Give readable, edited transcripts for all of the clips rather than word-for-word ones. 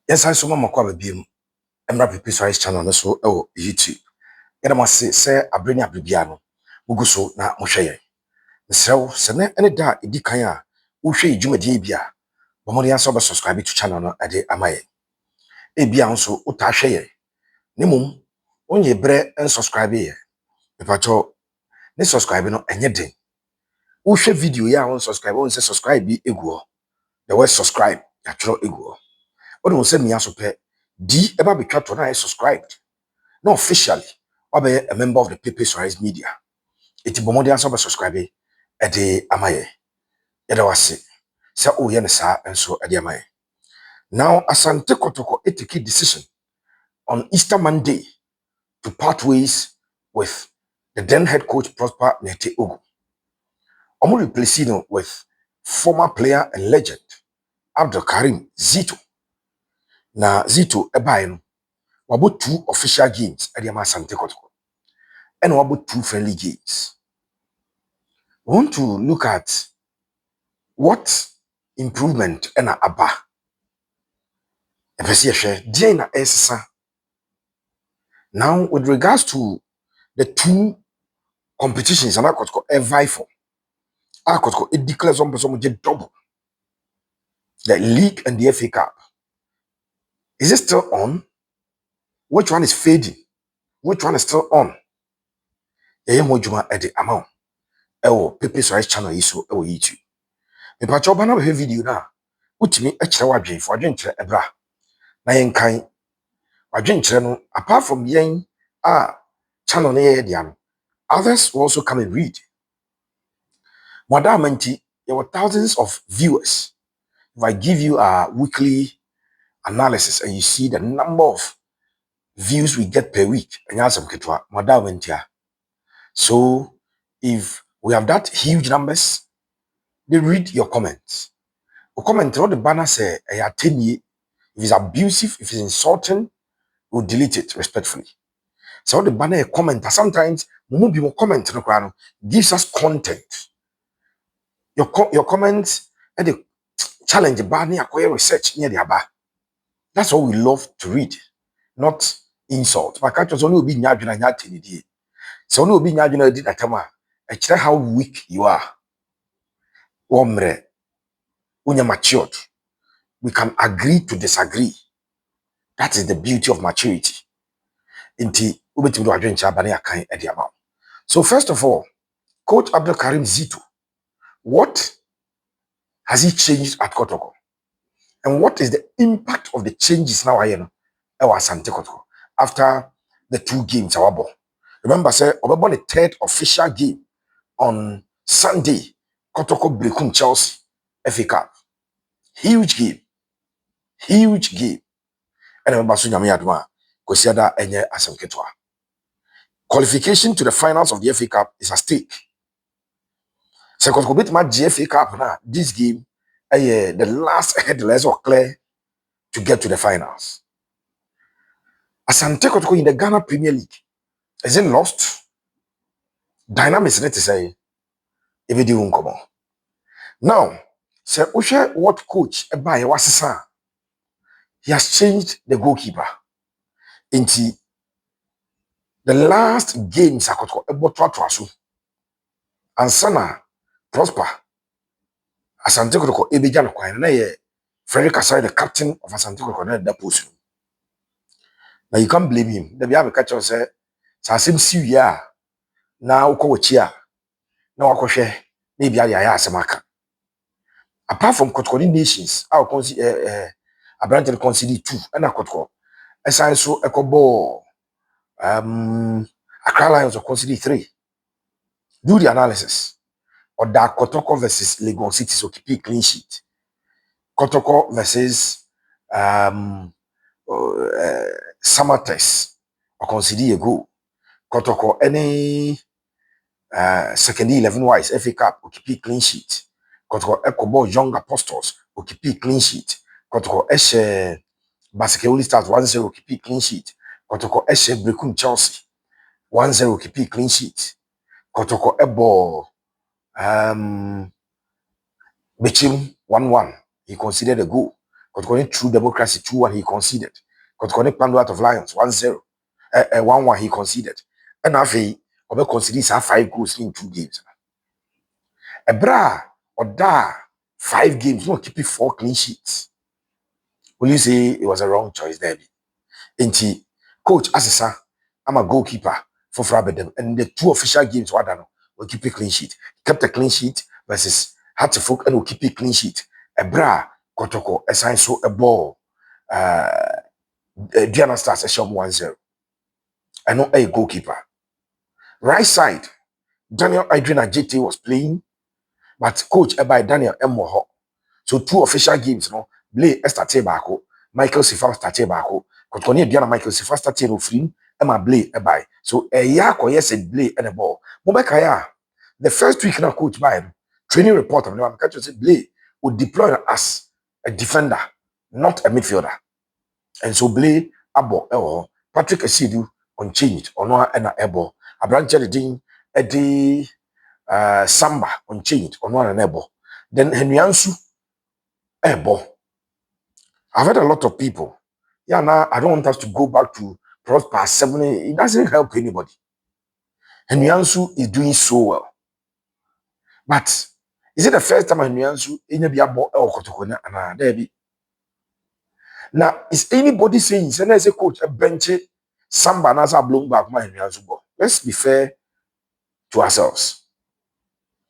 Yes, I saw my quabe beam. I'm rapid precise channel so YouTube. Yet I must say, I bring up Bibiano. Muguso na Moshe. So, Sene any da Idikaya, Ushe Juma Dibia. Bomodian sober subscribe to channel at the Amaye. Ebia so Utashe. Nimum, onye bre and subscribe here. If I told, ne subscribe no anything. Ushe video ya on subscribe, on say subscribe be ego. The word subscribe, natural ego. What will send me as a D ever be cut when I subscribed. No officially, or be a member of the People's Rise Media. It is Bomodian Sober subscribe at the Amaye. Yada was it. Sa o yen sa and so at the Amaye. Now, Asante Kotoko a key decision on Easter Monday to part ways with the then head coach Prosper Nete Ogu. Omo replacing with former player and legend Karim Zito. Na Zito ebaino wabo 2 official games at the Asante Kotoko. And wabo 2 friendly games. We want to look at what improvement and aba na essa. Now with regards to the 2 competitions and I could vie for it declares on person double the league and the FA Cup. Is it still on? Which one is fading? Which one is still on? Mojuma at the amount. Pepe's Rice channel is so YouTube. Me pacho bana we video na. Utimi e kire wadwen for adwen kire ebra. Na yen kan wadwen kire no apart from yen channel na ye dia. Others will also come and read. Madamanti, there were thousands of viewers. If I give you a weekly analysis and you see the number of views we get per week, so if we have that huge numbers, they read your comments. A comment on the banner say, if it's abusive, if it's insulting, we'll delete it respectfully. So the banner a comment, sometimes more comment gives us content. Your comments and the challenge the banner acquire research near the aba. That's what we love to read, not insult. But catch us only be nyadwina nyatini. So only be nyadwina di nakama. I tell how weak you are. Omre, unya matured. We can agree to disagree. That is the beauty of maturity. Inti ubeti mdo adwen cha bani akan edi amount. So first of all, Coach Karim Zito, what has he changed at Kotoko? And what is the impact of the changes now Asante Kotoko after the 2 games our ball? Remember, say Obama the 3rd official game on Sunday, Kotoko Brekum Chelsea FA Cup. Huge game. Huge game. And remember Sunyami Adwa, Kosiada Enye Asamketwa. Qualification to the finals of the FA Cup is at stake. Second Kobit match FA Cup now. This game, the last headless or clear to get to the finals. Asante Kotoko in the Ghana Premier League. Is it lost? Dynamics need to say, if you do come on. Now, say, Usha, what coach by was he has changed the goalkeeper into the last games I could about to and Sana Prosper Asante Kotoko Ebijan Kwan na ye Frederick Asai, the captain of Asante Kotoko na that post. Now you can't blame him. The Bible catch us say Sasim Siya na uko chia na wakohwe na bia ya asemaka. Apart from Kotoko nations, our Abrante consider 2 and a Kotoko. Aside so Ekobo Accra Lions of consider 3. Do the analysis. Or that Kotoko versus Lagos City so keep clean sheet. Kotoko versus Samatex or consider a goal. Kotoko any second 11 wise FA Cup or keep clean sheet. Kotoko Ekobo Young Apostles or keep clean sheet. Kotoko Eshe Basketball Stars 1-0 keep clean sheet. Kotoko Eshe Brekum Chelsea 1-0 keep clean sheet. Kotoko Ebo Bechim 1-1. He considered a goal. Kotoko True Democracy 2-1 he conceded. Kotoko Pando out of Lions 1-0. 1-1 he conceded. And after Obe conceded 5 goals in 2 games. Ebra or da 5 games, no keep it 4 clean sheets. Will you say it was a wrong choice there? Inti coach Asisa, I'm a goalkeeper for Frabedem, and the 2 official games what I know will keep a clean sheet. Kept a clean sheet versus Hatchfolk and will keep a clean sheet. Ebra Kotoko assign so a ball. Diana Stars a shot 1-0. I know a goalkeeper. Right side, Daniel Adrian JT was playing, but coach by Daniel Emoho. So 2 official games, no, Blay Estate Bako, Michael Sifa State Bako, Kotoni Diana Michael Sifa State no free, Emma Blay by. So a yak or yes, and Blay and a ball. Mobekaya, the first week now coach by him, training report of I'm catching say Blay would deploy as a defender, not a midfielder. And so Blay abo Patrick Asidu unchanged or no and a ebo. A branch of the Samba unchanged or no an ebo. Then Henry Ansu ebo. I've heard a lot of people. Yeah, now I don't want us to go back to Prosper 7. It doesn't help anybody. Henry Ansu is doing so well. But is it the first time Henry Ansu in a biabo or Kotoko and there? Now, is anybody saying, send as a coach, a bench, Samba Nasa blown back my Henry Ansu ball? Let's be fair to ourselves.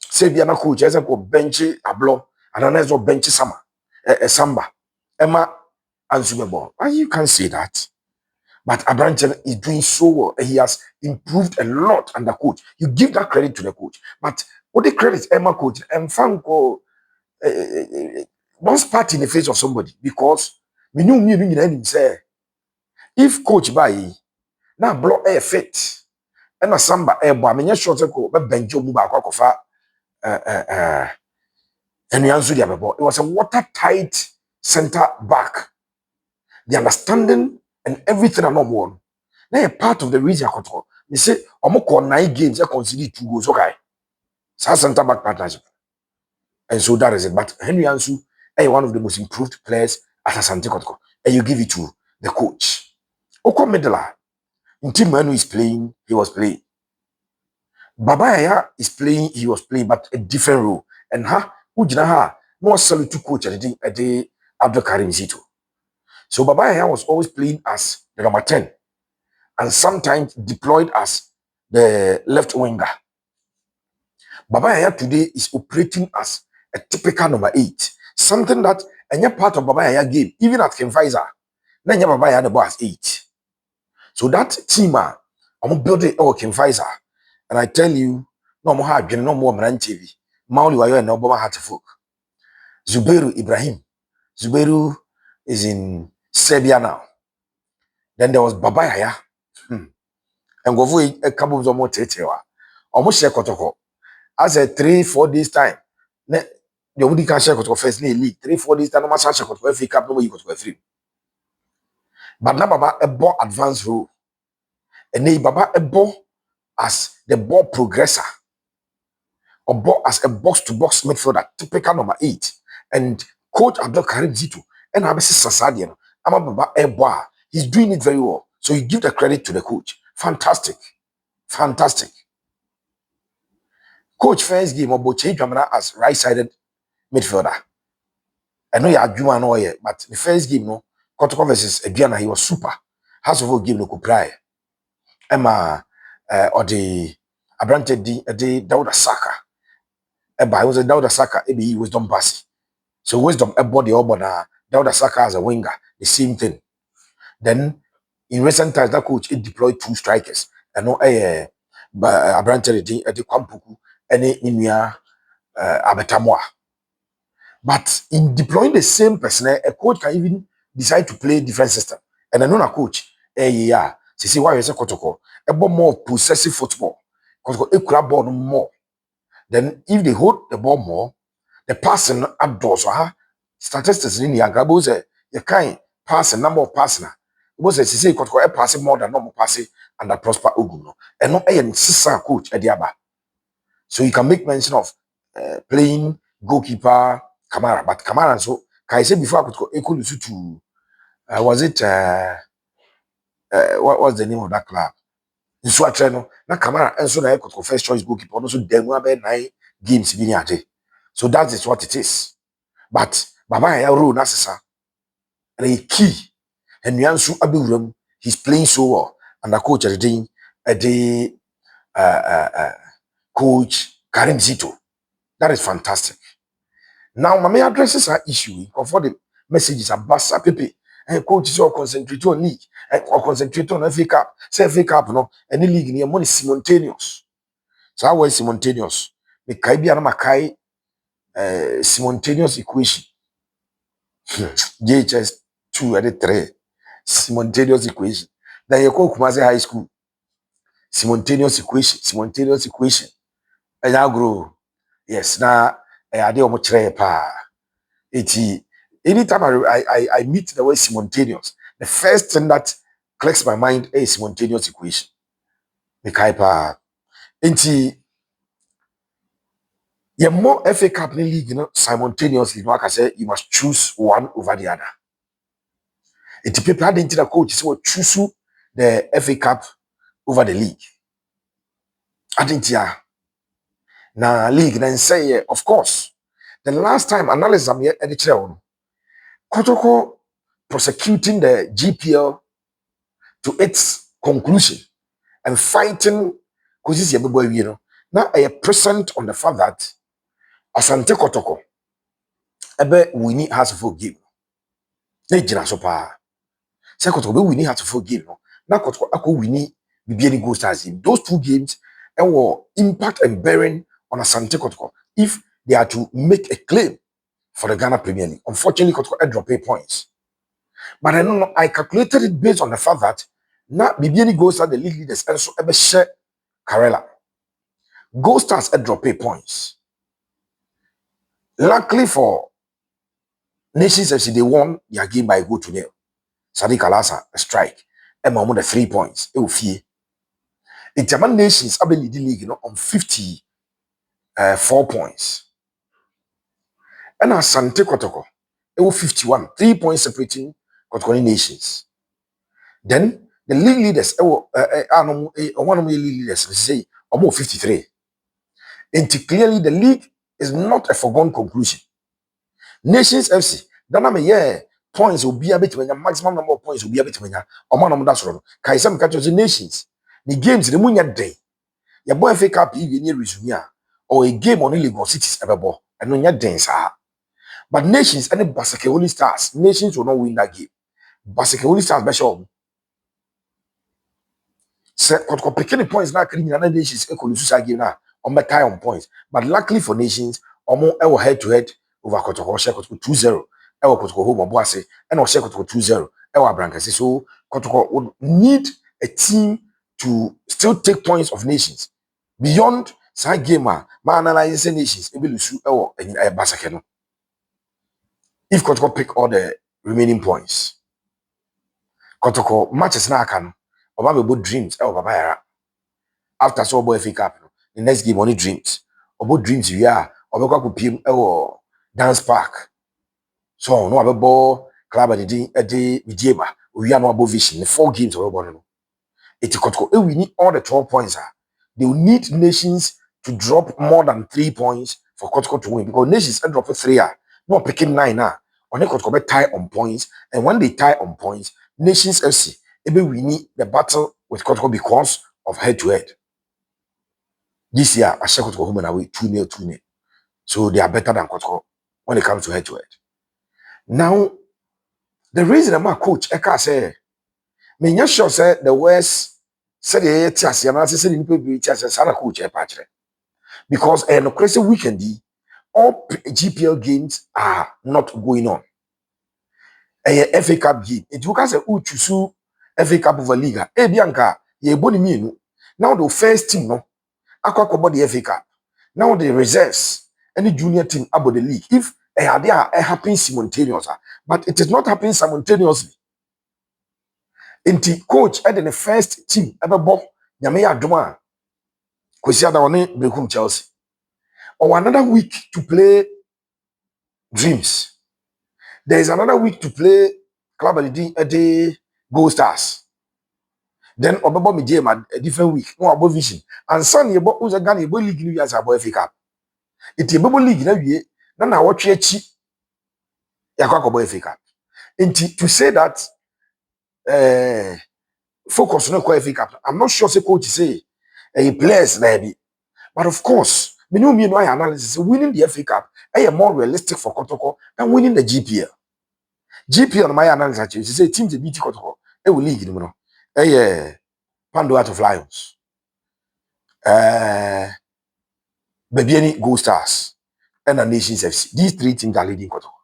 Say, Biana coach, as a bench, a blow, and another bench Samba, a Samba, Emma Ansu ball. Why you can't say that? But Abranchen is doing so well. He has improved a lot under coach. You give that credit to the coach. But what the credit Emma coach and Franco don't spat in the face of somebody because we knew me say if coach by now block air fit and a samba air boy, I mean, short ago, but Benjo Muba Kofa and it was a watertight center back. The understanding and everything are not more. Now a part of the reason I control. They say, Omoko 9 games, I consider 2 goals. Okay. So center back partnership. And so that is it. But Henry Ansu is one of the most improved players at Asante Kotoko. And you give it to the coach. Oko Medela, in team Manu is playing, he was playing. Baba Yaya is playing, he was playing, but a different role. And Ujina no salute to coach at the Abdul Karim Zito. So Baba Yaya was always playing as the number 10. And sometimes deployed as the left winger. Baba Yaya today is operating as a typical number 8. Something that any part of Baba Yaya game, even at Ken Pfizer, then Baba Yaya the ball as 8. So that team, I'm building our Ken Pfizer. And I tell you, no more hard, no more man TV. Mauli Wayo and Obama Hattifuk. Zubairu Ibrahim. Zubairu is in Serbia now. Then there was Baba Yaya. And go for a couple of more tetewa. Almost share Kotoko. As a 3-4 days time. The only can share Kotoko first league. 3-4 days time, no matter share Kotoko FA Cup, no you Kotoko free. But now Baba a ball advanced role. And then Baba a ball as the ball progressor. Or ball as a box-to-box midfielder, typical number 8. And coach Abdul Karim Zito. And Abesi Sasadian. Ama Baba a ball. He's doing it very well. So you give the credit to the coach. Fantastic. Fantastic. Coach first game about change as right-sided midfielder. I know you're Juma no here, but the first game no, Kotoko versus Ediana, he was super. House of all game no could pry. Emma or the Abrante de Dauda Saka. Eba was a Dauda Saka, he wisdom pass. So wisdom a body obona Dauda Saka as a winger, the same thing. Then in recent times that coach it deployed 2 strikers. I know Abrante de Kwampuku and Inuya Abetamwa. But in deploying the same personnel, a coach can even decide to play different system. And I know a coach, see why you say Kotoko, a more possessive football. Because a grab ball more. Then if they hold the ball more, the passing outdoors, statistics in the Agrabos, you can't pass a number of passing. It was a say Kotoko a passing more than normal passing and that prosper Uguno. And not a sister coach at the Aba. So you can make mention of playing goalkeeper Kamara, but Kamara so I said before Kotoko equal to was it what was the name of that club? Nso atre no na Kamara enso na Kotoko first choice goalkeeper no so demu abe 9 games bi ni ade. So that is what it is. But Baba ya role na sesa. And a key and Nyansu Abiram, he's playing so well. And the coach at the coach Karim Zito. That is fantastic. Now, my main addresses are issue for the messages are Bassa Pepe. And coach is all concentrate on league or concentrate on FA Cup. Say FA Cup, no, any league near money simultaneous. So I was simultaneous. The Caribbean Makai simultaneous equation. JHS 2 at the 3. Simultaneous equation. Then you call Kumasi High School. Simultaneous equation. And I grow. Yes, now I do much pa. Anytime I meet the word simultaneous, the first thing that clicks my mind is simultaneous equation. The kaipa. Enti you more FA Cup league, simultaneously. Like I said, you must choose one over the other. It's people had into the coach so choose the FA Cup over the league. I think yeah. Now league then say of course. The last time analysis I'm here editor on Kotoko prosecuting the GPL to its conclusion and fighting because you know. Now I present on the fact that Asante Kotoko ebe winning has for game. Na jina so pa. Say Kotoko be winning has for game no. Na Kotoko ako winning bibiani go stars in those two games and will impact and bearing on Asante Kotoko if they are to make a claim for the Ghana Premier League. Unfortunately, Kotoko drop 8 points. But I don't know, I calculated it based on the fact that now Bibiani goes at the league leaders and so ever share Karela. Gold Stars drop 8 points. Luckily for Nations FC, they won their game by goal to nil. Sadiq Alasa, a strike. And Mahmoud, 3 points. It will fear. In German Nations, I believe the league on 54 points. And Asante Kotoko, it will 51. 3 points separating Kotoko Nations. Then the league leaders, one of the league leaders, say almost 53. And clearly the league is not a foregone conclusion. Nations FC, then I'm points will be a bit when your maximum number of points will be a bit when your man that's wrong. Kaisam catches the nations. The games the Munya day. Your boy fake up you resume or a game on illegal cities ever ball and no your dance. But nations and the Basakewoli Stars, nations will not win that game. Basakewoli Stars be sure. Say Kotoko picking points now creating another nations equal game now on the tie on points. But luckily for nations, almost ever head to head over Kotoko share Kotoko 2-0. Ewa Kotoko home Obuase and or share Kotoko 2-0. Ewa Brankasi. So Kotoko would need a team to still take points of nations. Beyond side gamer, my analyzing nations, able to ewa in a basakeno. If Kotoko pick all the remaining points. Kotoko matches na can Obama both dreams ewa Babayara. After so boy FA Cup, the next game only dreams. About dreams we are Obeko could PM dance park. So no abebo club at the Vidieba. We are no above vision. The 4 games of no. It we need all the 12 points. They will need nations to drop more than 3 points for Kotoko to win because nations end drop 3 no picking 9 on a Kotoko tie on points, and when they tie on points, nations FC we need the battle with Kotoko because of head to head. This year, I share Kotoko home and away 2-0, 2-0. So they are better than Kotoko when it comes to head to head. Now, the reason I'm a coach, Eka say, me not sure say the West said the Tiasi and I said in people Tiasi Sana coach a patch. Because no crazy weekend, all GPL games are not going on. A FA Cup game. It you can say Uchusu FA Cup over Liga. Bianca, ye boni me. Now the first team no, akwa the FA Cup. Now the reserves, any junior team about the league. If they are happening simultaneously, but it is not happening simultaneously. Inti coach in the first team ever bought Yamea Adoma Kwesiada one Brekum Chelsea. Or another week to play Dreams. There is another week to play club at the Gold Stars. Then Obaba me game a different week. No above vision. And Sunday about who's a Ghana league new years about FA Cup. It's a bubble league na wie na watch echi yakwa FA Cup. And to say that focus on the FA Cup. I'm not sure say coach say a players maybe. But of course, me know analysis winning the FA Cup more realistic for Kotoko than winning the GPL. GPL on my analysis you say teams beat Kotoko. Will league you know. Pando out of Lions. Baby any Gold Stars and the Nations FC. These three teams are leading Kotoko.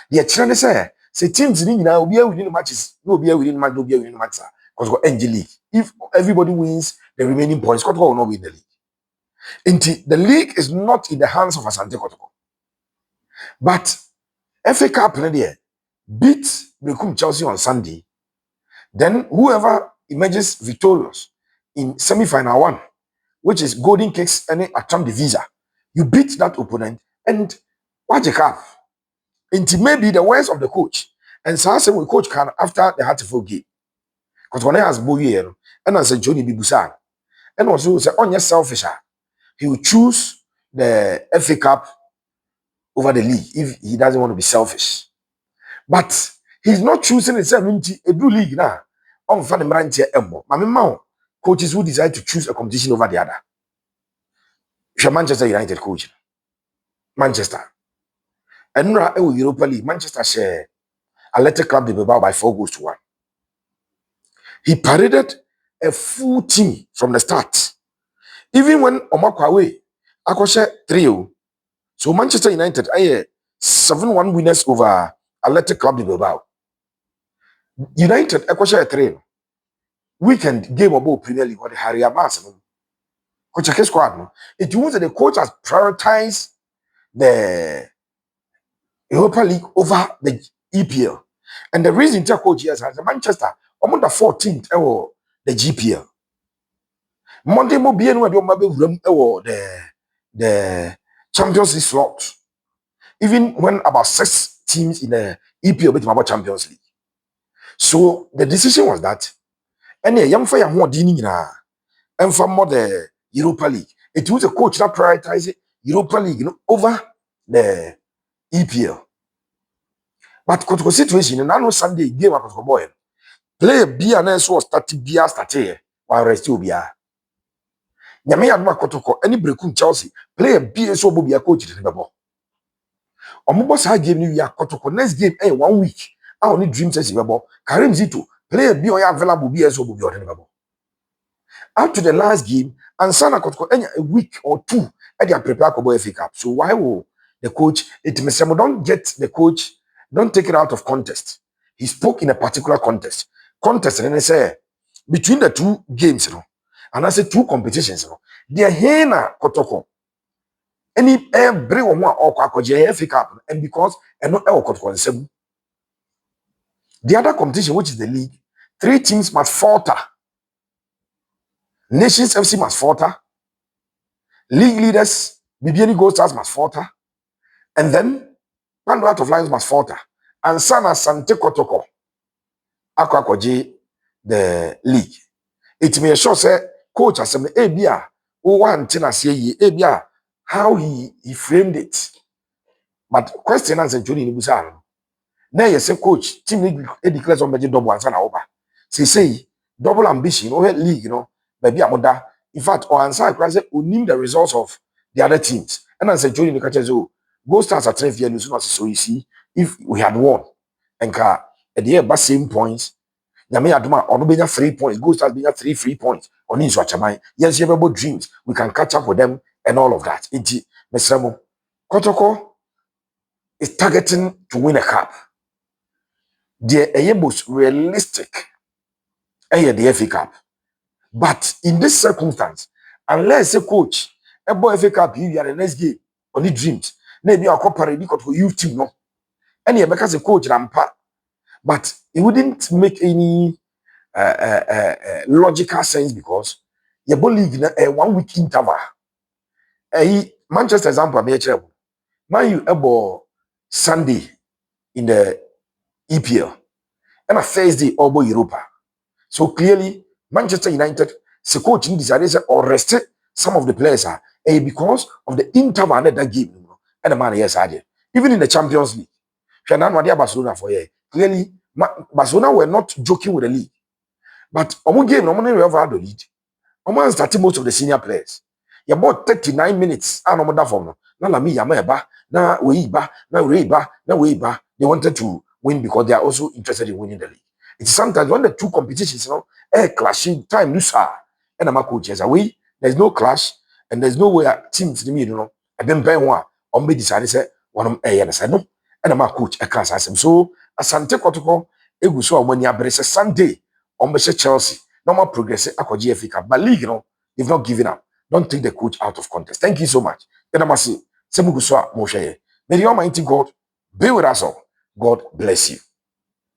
The challenge say teams in now will be winning the matches, no be winning match, no be winning match. Because NG League. If everybody wins the remaining points, Kotoko will not win the league. The league is not in the hands of Asante Kotoko. But FA Cup there beat Brekum Chelsea on Sunday. Then whoever emerges victorious in semi-final one, which is Golden Cakes and Atom the Visa, you beat that opponent and watch a cup. It may be the words of the coach. And so I say we coach can after the Hartford game. Because when I has Boyer and I said Johnny Bibusan, and also say on your selfish, he will choose the FA Cup over the league if he doesn't want to be selfish. But he's not choosing himself into a blue league now. On fan Marantia Embo. Mamma coaches who decide to choose a competition over the other. Manchester United coach. Manchester. And now Europa League, Manchester share Athletic Club de Bilbao by 4-1. He paraded a full team from the start. Even when Omakwa away, Akosha 3-0. So Manchester United are 7-1 winners over Athletic Club de Bilbao. United Akosha 3 weekend game about Premier League or the Harry Abbas. Coach squad. No? It means that the coach has prioritized the Europa League over the EPL. And the reason to coach is as Manchester, I'm on the 14th the GPL. Monday mo be anywhere the Champions League slot. Even when about 6 teams in the EPL bet about Champions League. So the decision was that any young fire more dining and for more the Europa League. It was a coach that prioritized Europa League over the EPL. But Kotoko situation, and I know Sunday game at Kotoko boy. Play B and S was started while rest will be. Nyame adma Kotoko any breakum Chelsea play B so be a coach in the ball. Omobo sa game ni ya Kotoko next game 1 week. I only dream says ball. Karim Zito play B or available B so be on the ball. Up to the last game, and Sana Kotoko a week or 2 and they are prepared for FA Cup. So why will the coach don't get the coach, don't take it out of context. He spoke in a particular context. And they say between the 2 games, and I say 2 competitions, they are here Kotoko. Any every one or FA Cup, and because and not Kotoko. The other competition, which is the league, 3 teams must falter. Nations FC must falter. League leaders, BBN Gold Stars must falter. And then, Pando out of Lions must falter. And Sana Asante Kotoko, Akwakoji, the league. It may sure say, coach has said, Abia, one thing say, Abia, how he framed it. But question answer, Johnny Nibusan. Now, you say, coach, team declares on double and Sana over. Say, double ambition, league, baby, I'm in fact, or answer, I say, we need the results of the other teams. And I said, Johnny Nibusan, Gold Stars at 12 years, so you see, if we had won, and at the year, but same points, Yami Aduma, or no 3 points, Gold Stars being 3 free points, on his Wachamai. Yes, you have about dreams, we can catch up with them and all of that. Iti, Mesremo, Kotoko is targeting to win a cup. The most realistic, the FA Cup. But in this circumstance, unless a coach, a boy FA Cup, you are the next game, only dreams. Maybe I'll cooperate because for you team, no. And yeah, because a coach rampa, but it wouldn't make any logical sense because your ball league in a 1 week interval. Manchester example, Man you able Sunday in the EPL. And a first day over Europa. So clearly, Manchester United, the coaching decided or rested some of the players are because of the interval that game. And the man, yes, I did. Even in the Champions League. Barcelona for you. Clearly, Barcelona were not joking with the league. But Omo game, no money ever had the lead. Omo started most of the senior players. You bought 39 minutes. I know that for no. Na lami yama na weiba, na weiba, na weiba. They wanted to win because they are also interested in winning the league. It's sometimes when the two competitions, clashing time, loser. And I'm a coach, yes, away. There's no clash, and there's no way teams to me, I've been playing one. On be decided, say, one of yes, I know. And I'm a coach, a class as him. So, Asante Kotoko, Eguso, when you have Sunday, on Chelsea, normal progress, Ako Africa, but league, they've not given up. Don't take the coach out of contest. Thank you so much. Then I must say, Semugu Moshe. May the Almighty God be with us all. God bless you.